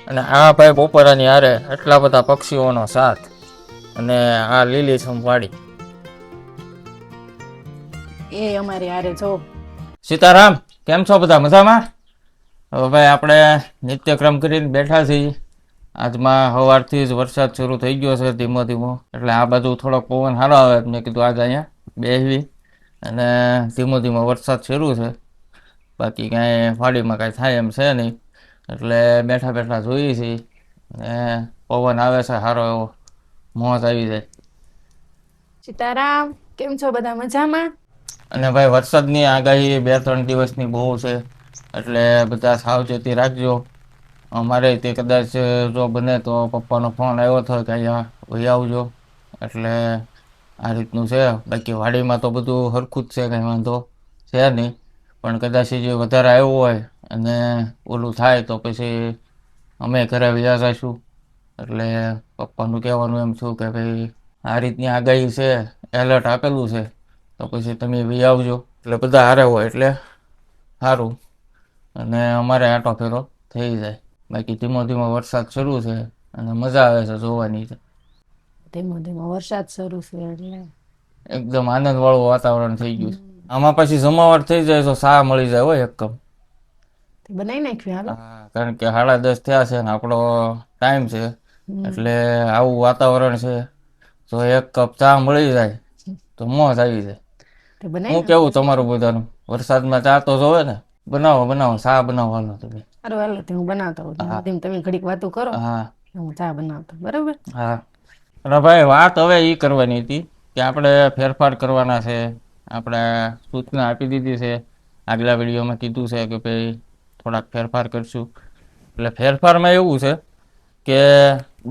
અને આ ભાઈ બપોરાની હારે એટલા બધા પક્ષીઓનો સાથ અને આ લીલીછમ વાડી. એ અમારી હારે જો. સીતારામ, કેમ છો બધા મજામાં? હવે ભાઈ આપણે નિત્યક્રમ કરીને બેઠા છીએ. આજમાં સવારથી જ વરસાદ શરૂ થઈ ગયો છે ધીમો ધીમો, એટલે આ બાજુ થોડોક પવન સારો આવે મેં કીધું આજે અહીંયા બેસવી અને ધીમો ધીમો વરસાદ શરૂ છે. બાકી કાંઈ વાડીમાં કાંઈ થાય એમ છે નહીં, એટલે બેઠા બેઠા જોઈએ છીએ ને પવન આવે છે સારો એવો, મોજ આવી જાય. સીતારામ, કેમ છો બધા મજામાં? અને ભાઈ વરસાદની આગાહી 2-3 દિવસની બહુ છે, એટલે બધા સાવચેતી રાખજો. અમારે તે કદાચ જો બને તો પપ્પાનો ફોન આવ્યો હતો કે અહીંયા વહી આવજો, એટલે આ રીતનું છે. બાકી વાડીમાં તો બધું સરખું જ છે, કંઈ વાંધો છે નહીં, પણ કદાચ જે વધારે આવ્યો હોય અને ઓલું થાય તો પછી અમે ઘરે વ્યા જઈશું. એટલે પપ્પાનું કહેવાનું એમ છું કે ભાઈ આ રીતની આગાહી છે, એલર્ટ આપેલું છે, તો પછી તમે વી આવજો. એટલે બધા હારે હોય એટલે સારું અને અમારે આંટો ફેરો થઈ જાય. બાકી ધીમો ધીમો વરસાદ શરૂ છે અને મજા આવે છે જોવાની. ધીમો ધીમો વરસાદ શરૂ છે એટલે એકદમ આનંદવાળું વાતાવરણ થઈ ગયું છે. આમાં પછી જમાવટ થઈ જાય તો સા મળી જાય હોય એક કપ. બનાવી નાખ્યું હાલો. હા, કારણ કે 10:30 થયા છે ને આપણો ટાઈમ છે, એટલે આવું વાતાવરણ છે, તો એક કપ ચા મળી જાય તો મોજ આવી જાય. હું કેવું તમારું બધાનું? વરસાદમાં ચા તો જોવે ને? બનાવો બનાવો, ચા બનાવો હાલો તમે. સારું હાલો હું બનાવતા હોઉં, તમે ઘડીક વાતો કરો. હા, હું ચા બનાવતો બરાબર. હા. અને ભાઈ વાત હવે એ કરવાની હતી કે આપણે ફેરફાર કરવાના છે. આપણે સૂચના આપી દીધી છે, આગલા વિડીયોમાં કીધું છે કે ભાઈ થોડાક ફેરફાર કરશું. એટલે ફેરફારમાં એવું છે કે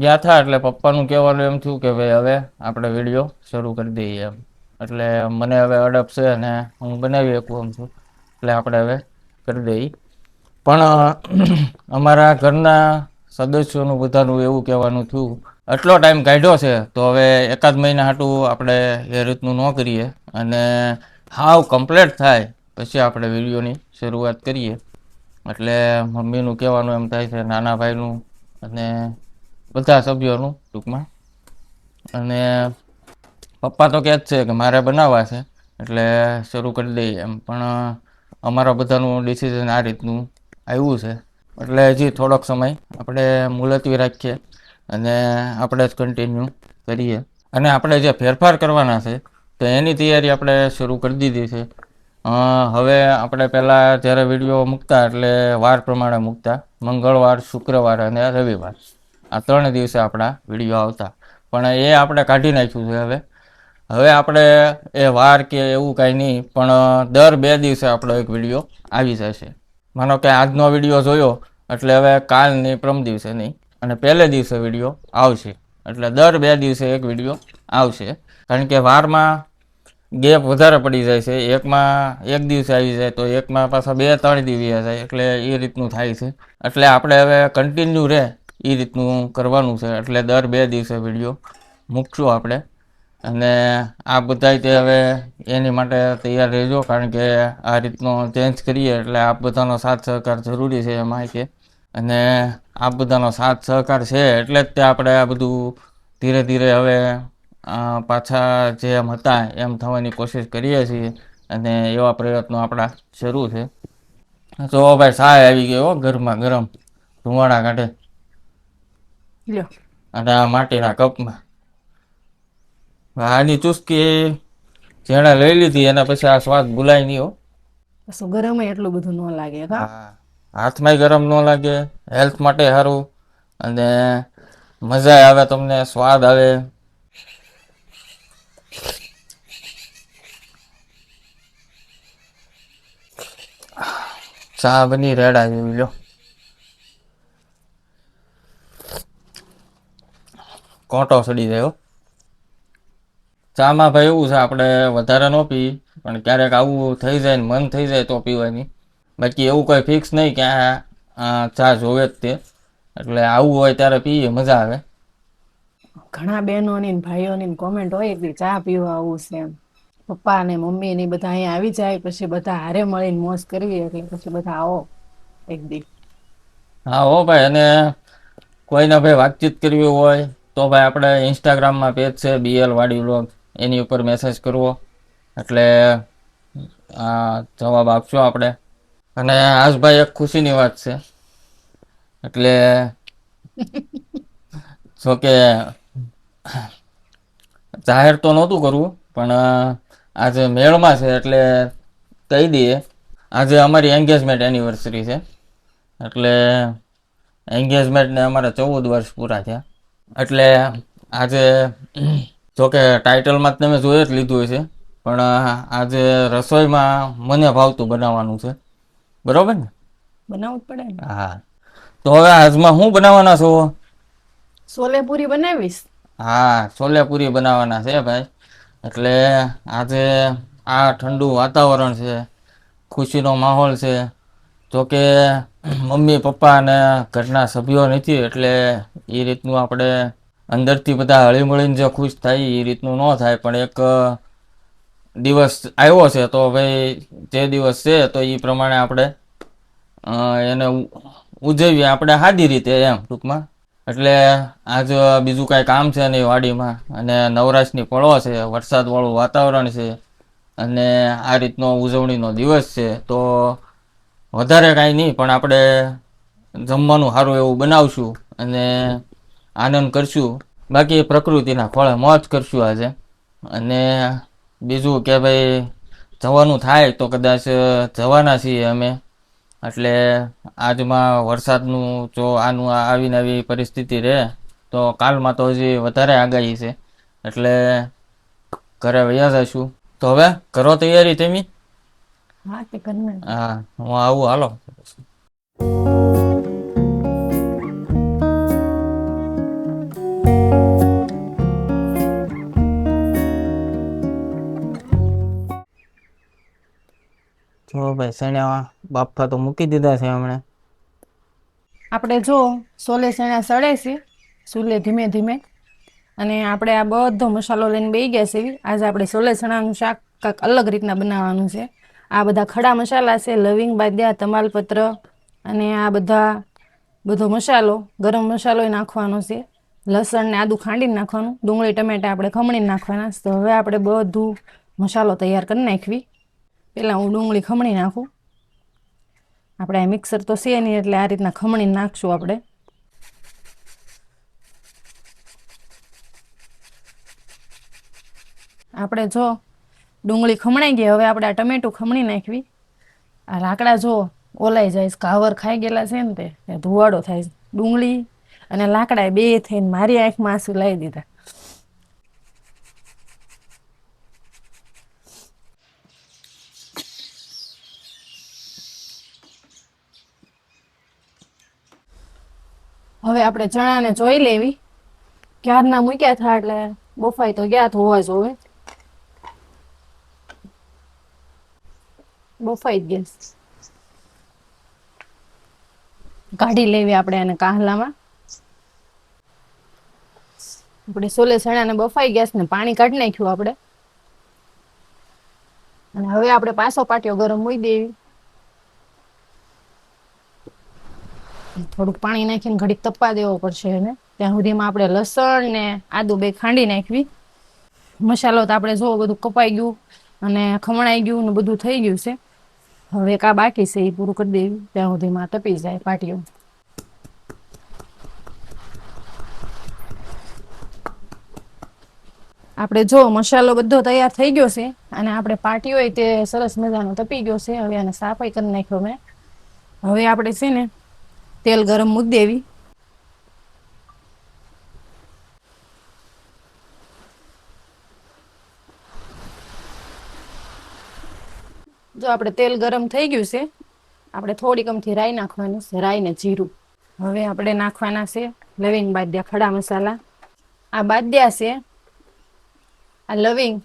ગયા થા એટલે પપ્પાનું કહેવાનું એમ થયું કે ભાઈ હવે આપણે વિડીયો શરૂ કરી દઈએ એમ. એટલે મને હવે અડપ છે અને હું બનાવી શકું એમ છું, એટલે આપણે હવે કરી દઈએ. પણ અમારા ઘરના સદસ્યોનું બધાનું એવું કહેવાનું થયું આટલો ટાઈમ કાઢ્યો છે તો હવે એકાદ મહિના હાટું આપણે એ રીતનું ન કરીએ અને હાવ કમ્પ્લીટ થાય પછી આપણે વિડીયોની શરૂઆત કરીએ. એટલે મમ્મીનું કહેવાનું એમ થાય છે, નાના ભાઈનું અને બધા સભ્યોનું ટૂંકમાં. અને પપ્પા તો કહે જ છે કે મારે બનાવવા છે એટલે શરૂ કરી દઈએ એમ, પણ અમારા બધાનું ડિસિઝન આ રીતનું આવ્યું છે. એટલે હજી થોડોક સમય આપણે મુલતવી રાખીએ અને આપણે જ કન્ટિન્યુ કરીએ. અને આપણે જે ફેરફાર કરવાના છે તો એની તૈયારી આપણે શરૂ કરી દીધી છે. હવે આપણે પહેલાં જ્યારે વિડીયો મૂકતા એટલે વાર પ્રમાણે મૂકતા, મંગળવાર, શુક્રવાર અને રવિવાર, આ 3 દિવસે આપણા વિડીયો આવતા. પણ એ આપણે કાઢી નાખ્યું છે. હવે આપણે એ વાર કે એવું કાંઈ નહીં, પણ દર 2 દિવસે આપણો એક વિડીયો આવી જશે. માનો કે આજનો વિડીયો જોયો એટલે હવે કાલ નહીં, પરમ દિવસે નહીં, અને પહેલે દિવસે વિડીયો આવશે. એટલે દર 2 દિવસે એક વિડીયો આવશે, કારણ કે વારમાં ગેપ વધારે પડી જાય છે. એકમાં એક દિવસે આવી જાય તો એકમાં પાછા 2-3 દિવસ જાય, એટલે એ રીતનું થાય છે. એટલે આપણે હવે કન્ટિન્યુ રહે એ રીતનું કરવાનું છે. એટલે દર 2 દિવસે વિડીયો મૂકશું આપણે. અને આ બધાય તે હવે એની માટે તૈયાર રહેજો, કારણ કે આ રીતનો ચેન્જ કરીએ એટલે આપ બધાનો સાથ સહકાર જરૂરી છે એમાં કે. અને આ બધાનો સાથ સહકાર છે એટલે જ તે આપણે આ બધું ધીરે ધીરે હવે પાછા જે એમ હતા એમ થવાની કોશિશ કરીએ છીએ, અને એવા પ્રયત્નો આપણા શરૂ છે. તો ભાઈ સાય આવી ગયો ગરમા ગરમ, ધુવાડા કાઢે, અને આ માટીના કપમાં. આની ચુસ્કી જેણે લઈ લીધી એના પછી આ સ્વાદ ભૂલાય નહીં હો. ગરમ એટલું બધું ન લાગે. હાથમાંય ગરમ ન લાગે, હેલ્થ માટે સારું, અને મજા આવે, તમને સ્વાદ આવે. ચા બની રેડા જેવી લો, કોટો સડી જાય. ચામાં ભાઈ એવું છે આપણે વધારે ન પી, પણ ક્યારેક આવું થઈ જાય ને મન થઈ જાય તો પીવાની. બાકી એવું કોઈ ફિક્સ નહીં કે આ ચા જોવે જ તે, એટલે આવું હોય ત્યારે પીએ, મજા આવે. ઘણા બહેનોની ભાઈઓની કોમેન્ટ હોય કે ચા પીવા આવું છે એમ. પપ્પા ને મમ્મી ને બધા અહીંયા આવી જાય પછી બધા હારે મળીને મોજ કરવી, એટલે પછી બધા આવો એક દી. હા હો ભાઈ. અને કોઈને ભાઈ વાતચીત કરવી હોય તો ભાઈ આપણે ઇન્સ્ટાગ્રામમાં પેજ છે BL વાડી વ્લોગ, એની ઉપર મેસેજ કરવો એટલે જવાબ આપશો આપણે. અને આજ ભાઈ એક ખુશીની વાત છે, એટલે જોકે જાહેર તો નહોતું કરવું પણ આજે મેળમાં છે એટલે કહી દઈએ. આજે અમારી એન્ગેજમેન્ટ એનિવર્સરી છે, એટલે એન્ગેજમેન્ટને અમારા 14 વર્ષ પૂરા થયા. એટલે આજે જોકે ટાઇટલમાં જ તમે જોઈ જ લીધું હશે, પણ આજે રસોઈમાં મને ભાવતું બનાવવાનું છે, બરોબર ને? બનાવવું જ પડે ને. હા, તો હવે આજમાં શું બનાવવાના છો? છોલે પૂરી બનાવીશ. હા, છોલે પૂરી બનાવવાના છે ભાઈ. એટલે આજે આ ઠંડુ વાતાવરણ છે, ખુશીનો માહોલ છે. જોકે મમ્મી પપ્પા અને ઘરના સભ્યો નથી એટલે એ રીતનું આપણે અંદરથી બધા હળીમળીને જે ખુશ થાય એ રીતનું ન થાય, પણ એક દિવસ આવ્યો છે તો ભાઈ જે દિવસ છે તો એ પ્રમાણે આપણે એને ઉજવીએ આપણે સાદી રીતે એમ ટૂંકમાં. એટલે આજ બીજું કાંઈ કામ છે નહીં વાડીમાં, અને નવરાશની પળો છે, વરસાદવાળું વાતાવરણ છે, અને આ રીતનો ઉજવણીનો દિવસ છે, તો વધારે કાંઈ નહીં પણ આપણે જમવાનું સારું એવું બનાવશું અને આનંદ કરશું. બાકી પ્રકૃતિના ખોળે મોજ કરશું આજે. અને બીજું કે ભાઈ જવાનું થાય તો કદાચ જવાના છીએ અમે. એટલે આજમાં વરસાદનું જો આનું આવીને આવી પરિસ્થિતિ રહે તો કાલમાં તો હજી વધારે આગાહી છે, એટલે ઘરે વયા જઈશું. તો હવે કરો તૈયારી તમે. હા તે કરને. હા, હું આવું, હાલો. જો ભાઈ સણ્યા બાફા તો મૂકી દીધા છે હમણાં. આપણે જો સોલે ચણા સળે છે ચૂલે ધીમે ધીમે, અને આપણે આ બધો મસાલો લઈને બેસી ગયા છે. આજે આપણે સોલે ચણાનું શાક કાંઈક અલગ રીતના બનાવવાનું છે. આ બધા ખડા મસાલા છે, લવિંગ, બાદિયા, તમાલપત્ર, અને આ બધો મસાલો, ગરમ મસાલો નાખવાનો છે. લસણ ને આદું ખાંડીને નાખવાનું, ડુંગળી ટમેટા આપણે ખમણીને નાખવાના. તો હવે આપણે બધું મસાલો તૈયાર કરી નાખવી. પહેલાં હું ડુંગળી ખમણી નાખું. આપણે આ મિક્સર તો છે નહીં એટલે આ રીતના ખમણી નાખશું આપણે. આપણે જો ડુંગળી ખમણાઈ ગઈ, હવે આપણે આ ટમેટું ખમણી નાખવી. આ લાકડા જો ઓલાઈ જાય, ઘાવર ખાઈ ગયેલા છે ને તે ધુવાડો થાય. ડુંગળી અને લાકડા બે થઈને મારી આંખમાં આંસુ લાવી દીધા. હવે આપણે ચણાને જોઈ લેવી. ક્યારના મૂક્યા હતા એટલે બફાઈ તો ગયા હોવા જોવે. બફાઈ જ ગયા. કાઢી લેવી આપણે એને કાહલામાં. આપણે સોલે ચણાને બફાઈ ગયા ને પાણી કાઢી નાખ્યું આપણે. અને હવે આપણે પાછો પાટિયો ગરમ મૂકી દેવી. થોડુંક પાણી નાખીને ઘડીક તપવા દેવો પડશે એને. ત્યાં સુધીમાં આપણે લસણ ને આદુ બે ખાંડી નાખવી. મસાલો તો આપણે જો બધું કપાઈ ગયું અને ખમણાઈ ગયું ને બધું થઈ ગયું છે. હવે કા બાકી છે એ પૂરું કરી દેવી, ત્યાં સુધીમાં તપી જાય પાટિયો. આપણે જો મસાલો બધો તૈયાર થઈ ગયો છે અને આપણે પાટિયો હોય તે સરસ મજાનો તપી ગયો છે. હવે આને સાફાઈ કરી નાખ્યો મેં. હવે આપણે છે ને તેલ ગરમ મૂકી દેવી. જો આપણે તેલ ગરમ થઈ ગયું છે, આપણે થોડીક અમથી રાઈ નાખવાની છે, રાઈ ને જીરું. હવે આપણે નાખવાના છે લવિંગ, બાદિયા, ખડા મસાલા. આ બાદિયા છે, આ લવિંગ,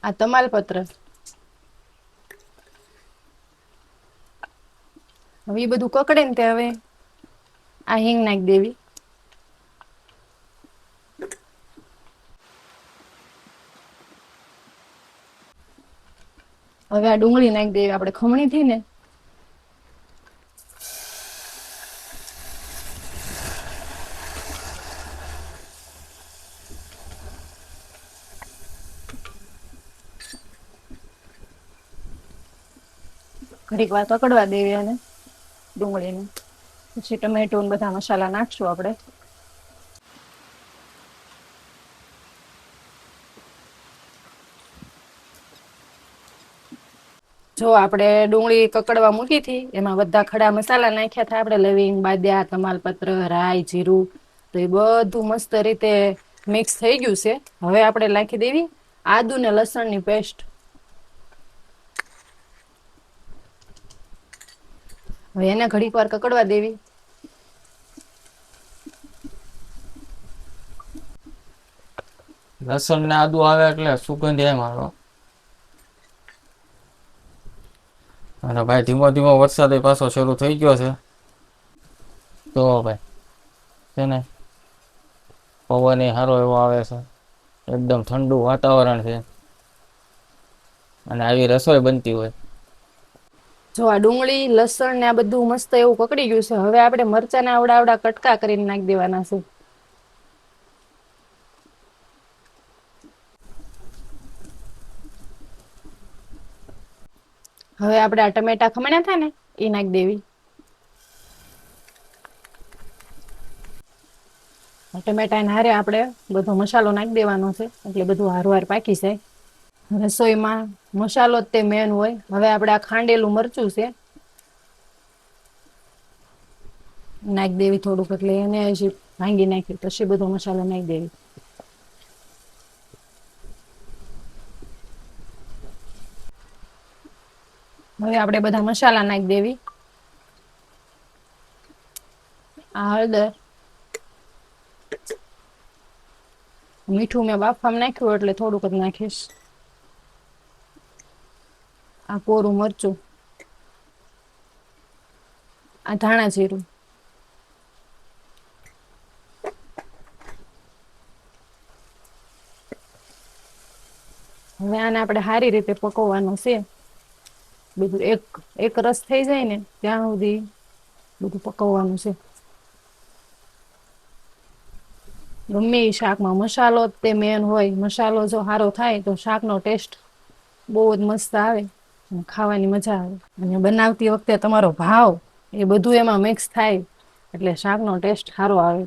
આ તમાલપત્ર. હવે એ બધું કકડે ને તે હવે આ હિંગ નાખી દેવી. હવે આ ડુંગળી નાખી દેવી આપણે ખમણી થી ને. ઘડીક વાર પકડવા દેવી અને ડુંગળીને પછી ટમેટો ને બધા મસાલા નાખશું આપણે. જો આપણે ડુંગળી કકડવા મૂકી હતી એમાં બધા ખડા મસાલા નાખ્યા હતા આપણે, લવિંગ, બાદિયા, તમાલપત્ર, રાઈ, જીરું. તો એ બધું મસ્ત રીતે મિક્સ થઈ ગયું છે. હવે આપણે નાખી દેવી આદુ ને લસણની પેસ્ટ. હવે એને ઘડીક વાર કકડવા દેવી. લસણ ને આદુ આવે એટલે સુગંધ એમ આવે. અને ભાઈ ધીમો ધીમો વરસાદ પાછો શરૂ થઈ ગયો છે. તો ભાઈ છે ને પવન એ સારો એવો આવે છે, એકદમ ઠંડુ વાતાવરણ છે અને આવી રસોઈ બનતી હોય. જો આ ડુંગળી, લસણ ને આ બધું મસ્ત એવું કકડી ગયું છે. હવે આપણે મરચાના આવડા આવડા કટકા કરીને નાખી દેવાના છે. હવે આપણે આ ટમેટા ખમણ્યા હતા ને એ નાખી દેવી. ટમેટા ને હારે આપણે બધો મસાલો નાખી દેવાનો છે એટલે બધું હારવાર પાકી જાય. રસોઈમાં મસાલો જ તે મેન હોય. હવે આપણે આ ખાંડેલું મરચું છે નાખી દેવી થોડુંક, એટલે એને હજી ભાંગી નાખી પછી બધો મસાલો નાખી દેવી. હવે આપણે બધા મસાલા નાખી દેવી. આ હળદર, મીઠું મેં બાફામાં નાખ્યું એટલે થોડુંક જ નાખીશ. આ કોરું મરચું, આ ધાણા જીરું, હવે આને આપણે સારી રીતે પકવવાનું છે. બધું એક રસ થઈ જાય ને ત્યાં સુધી બધું પકવવાનું છે. ગમે એ શાકમાં મસાલો તે મેન હોય. મસાલો જો સારો થાય તો શાકનો ટેસ્ટ બહુ જ મસ્ત આવે અને ખાવાની મજા આવે. અને બનાવતી વખતે તમારો ભાવ એ બધું એમાં મિક્સ થાય એટલે શાકનો ટેસ્ટ સારો આવે.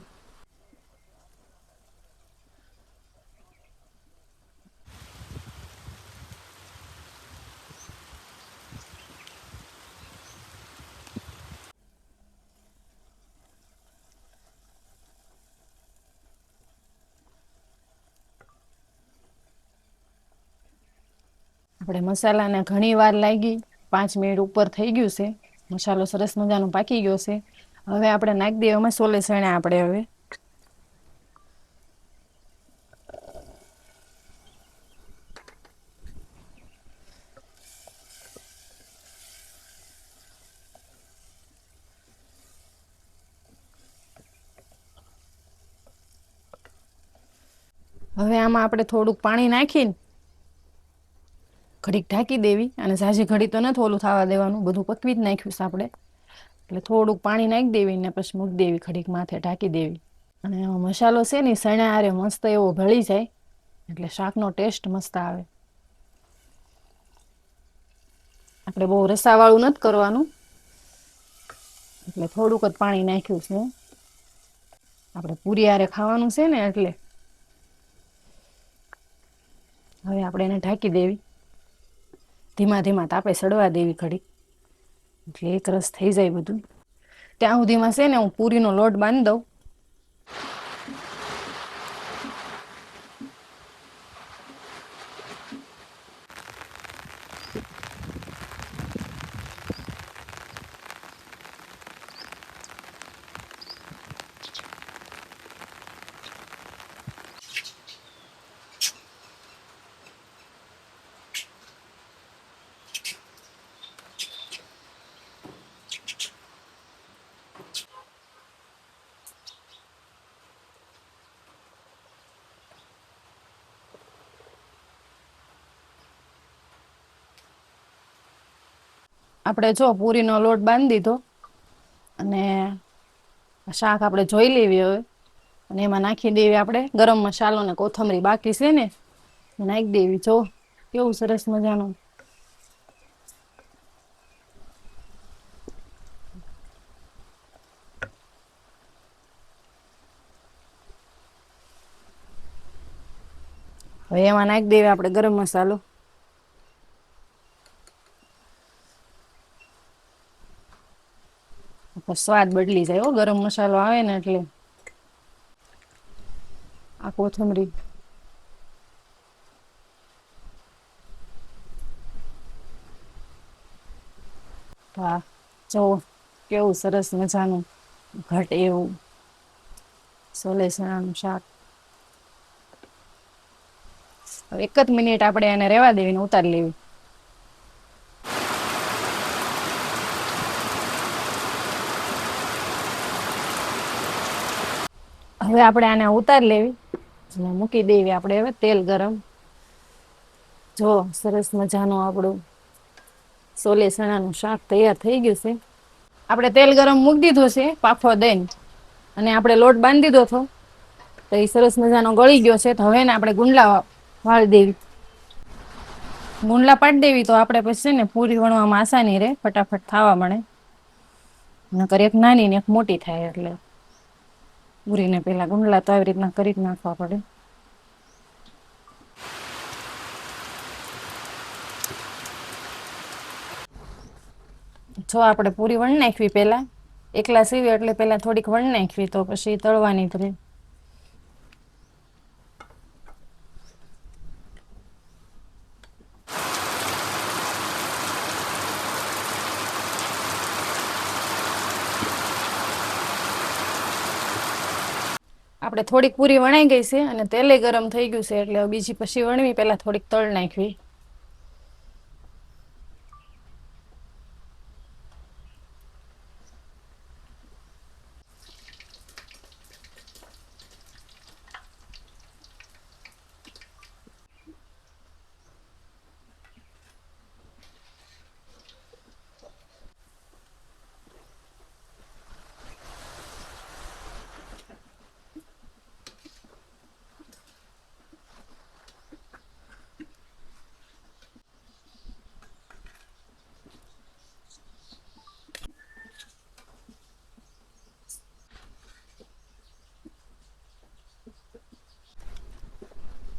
આપણે મસાલાને ઘણી વાર લાગી, 5 મિનિટ ઉપર થઈ ગયું છે. મસાલો સરસ મજાનો પાકી ગયો છે. હવે આપણે નાખી દઈએ એમાં સોલે ચણા. આપણે હવે આમાં આપણે થોડુંક પાણી નાખીને ઘડીક ઢાંકી દેવી. અને ઝાઝી ઘડી તો નથી ઓલું થવા દેવાનું, બધું પકવી જ નાખ્યું છે આપણે. એટલે થોડુંક પાણી નાખી દેવી ને પછી મૂકી દેવી, ઘડીક માથે ઢાંકી દેવી. અને મસાલો છે ને સણા હારે મસ્ત એવો ભળી જાય એટલે શાકનો ટેસ્ટ મસ્ત આવે. આપણે બહુ રસાવાળું નથી કરવાનું એટલે થોડુંક જ પાણી નાખ્યું છે. આપણે પૂરી હારે ખાવાનું છે ને એટલે. હવે આપણે એને ઢાંકી દેવી, ધીમા ધીમા તાપે સડવા દેવી ઘડી, એટલે એક રસ થઈ જાય બધું. ત્યાં સુધીમાં છે ને હું પૂરીનો લોટ બાંધી દઉં. આપણે જો પૂરીનો લોટ બાંધી દીધો અને શાક આપણે જોઈ લેવી હવે. અને એમાં નાખી દેવી આપણે ગરમ મસાલો ને કોથમરી બાકી છે ને નાખી દેવી. જો કેવું સરસ મજાનું હવે એમાં નાખી દેવી આપણે ગરમ મસાલો. તો સ્વાદ બદલી જાય હો, ગરમ મસાલો આવે ને એટલે. આ કોથમરી. હા, જો કેવું સરસ મજાનું ઘટ એવું સોલે ચણાનું શાક. એક જ મિનિટ આપણે એને રેવા દેવીને ઉતારી લેવી. હવે આપણે આને ઉતારી લેવી, મૂકી દેવી આપણે હવે તેલ ગરમ. જો સરસ મજાનું આપણું સોલે ચણાનું શાક તૈયાર થઈ ગયું છે. આપણે તેલ ગરમ મૂકી દીધું છે પાફો દઈને, અને આપણે લોટ બાંધી દીધો હતો, તો એ સરસ મજાનો ગળી ગયો છે. તો હવે ને આપણે ગુંડલા વાળી દેવી. ગુંડલા પાડી દેવી તો આપણે પછી ને પૂરી વણવામાં આસાની રહે, ફટાફટ થવા મળે. નકર એક નાની ને એક મોટી થાય, એટલે પૂરીને પેલા ગુંડલા તો આવી રીતના કરી જ નાખવા પડે. જો આપણે પૂરી વણ નાખવી પેલા, એકલા સીવી એટલે પેલા થોડીક વણ નાખવી, તો પછી તળવાની જ રહે. આપણે થોડીક પૂરી વણાઈ ગઈ છે અને તેલે ગરમ થઈ ગયું છે, એટલે બીજી પછી વણવી, પેલા થોડીક તળ નાખવી.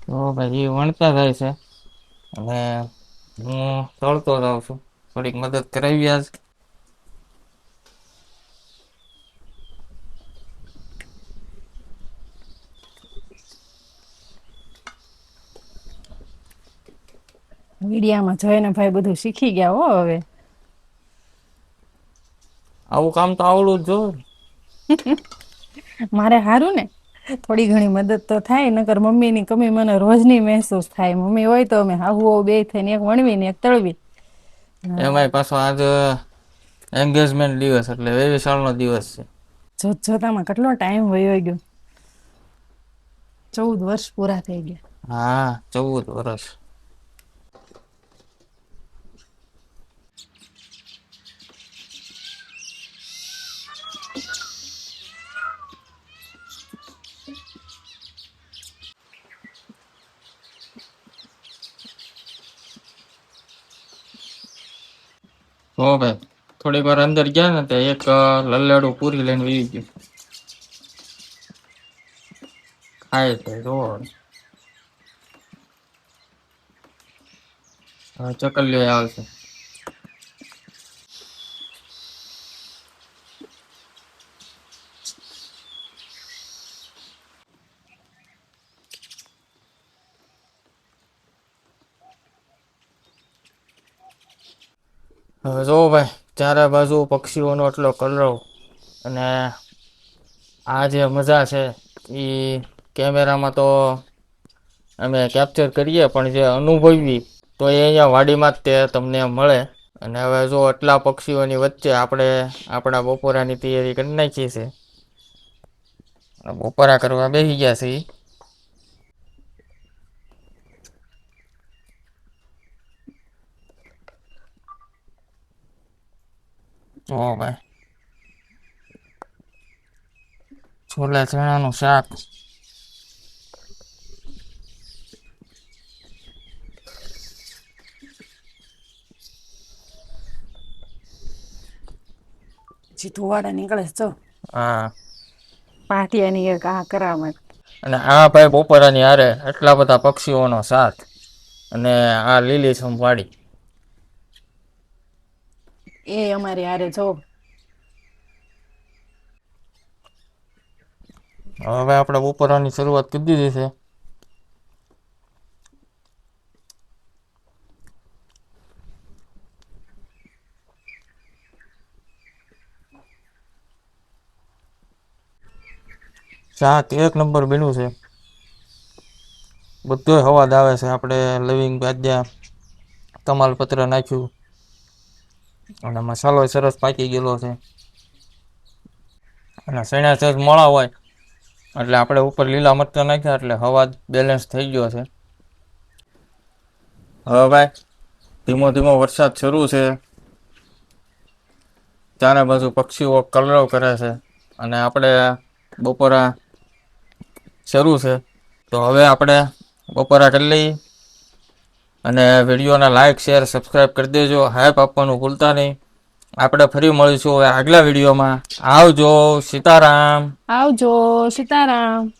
તો ભાઈ એ વણતા જાય છે અને હું તળતો જાઉં છું. થોડીક મદદ કરાવી આજ. મીડિયામાં જોઈને ભાઈ બધું શીખી ગયા હો હવે. આવું કામ તો આવડું જ જોઈએ. મારે સારું ને, થોડી ઘણી મદદ તો થાય, નકર મમ્મીની કમી મને રોજની મહેસૂસ થાય. મમ્મી હોય તો અમે હાહુ બે થઈને એક વણવી ને એક તળવી. એમાંય પાછો આજ એન્ગેજમેન્ટ દિવસ, એટલે વેવિશાળનો દિવસ છે. જોત જોતામાં કેટલો ટાઈમ વયો ગયો. 14 વર્ષ પૂરા થઈ ગયા. હા, 14 વર્ષ. તો ભાઈ થોડીક વાર અંદર ગયા ને, તો એક લલ્લાડું પૂરી લઈને વી ગયું. ખાય છે જો ચકલીઓ આવશે. હવે જો ભાઈ, ચારે બાજુ પક્ષીઓનો એટલો કલરવ, અને આ જે મજા છે એ કેમેરામાં તો અમે કેપ્ચર કરીએ, પણ જે અનુભવી તો એ અહીંયા વાડીમાં જ તે તમને મળે. અને હવે જો આટલા પક્ષીઓની વચ્ચે આપણે આપણા બપોરાની તૈયારી કરી નાખીએ છીએ. બપોરા કરવા બેસી ગયા છે. ઓ ભાઈ, છોલે ચણાનું શાક. જી ધુવાડા નીકળે છે. જો હા, પાટિયાની એક આ કરામત. અને આ ભાઈ બપોરાની હારે એટલા બધા પક્ષીઓનો સાથ અને આ લીલીછમ વાડી. એ અમારી હારે જો. હવે આપણે બપોરાની શરૂઆત કરી દીધી છે. શાક એક નંબર બન્યું છે. બધોય અવાજ આવે છે. આપણે લવિંગ ભાજ્યા, તમાલપત્ર નાખ્યું અને મસાલો સરસ પાકી ગયેલો છે. અને સણા સહેજ મોળા હોય એટલે આપણે ઉપર લીલા મરચાં નાખ્યા એટલે અવાજ બેલેન્સ થઈ ગયો છે. હવે ભાઈ ધીમો ધીમો વરસાદ શરૂ છે. ચારે બાજુ પક્ષીઓ કલરવ કરે છે અને આપણે બપોરા શરૂ છે. તો હવે આપણે બપોરા કરી લઈએ અને વિડીયોને લાઇક શેર સબસ્ક્રાઈબ કરી દેજો. હાઈપ આપવાનું ભૂલતા નહીં. આપણે ફરી મળીશું હવે આગલા વિડીયોમાં. આવજો. સીતારામ. આવજો. સીતારામ.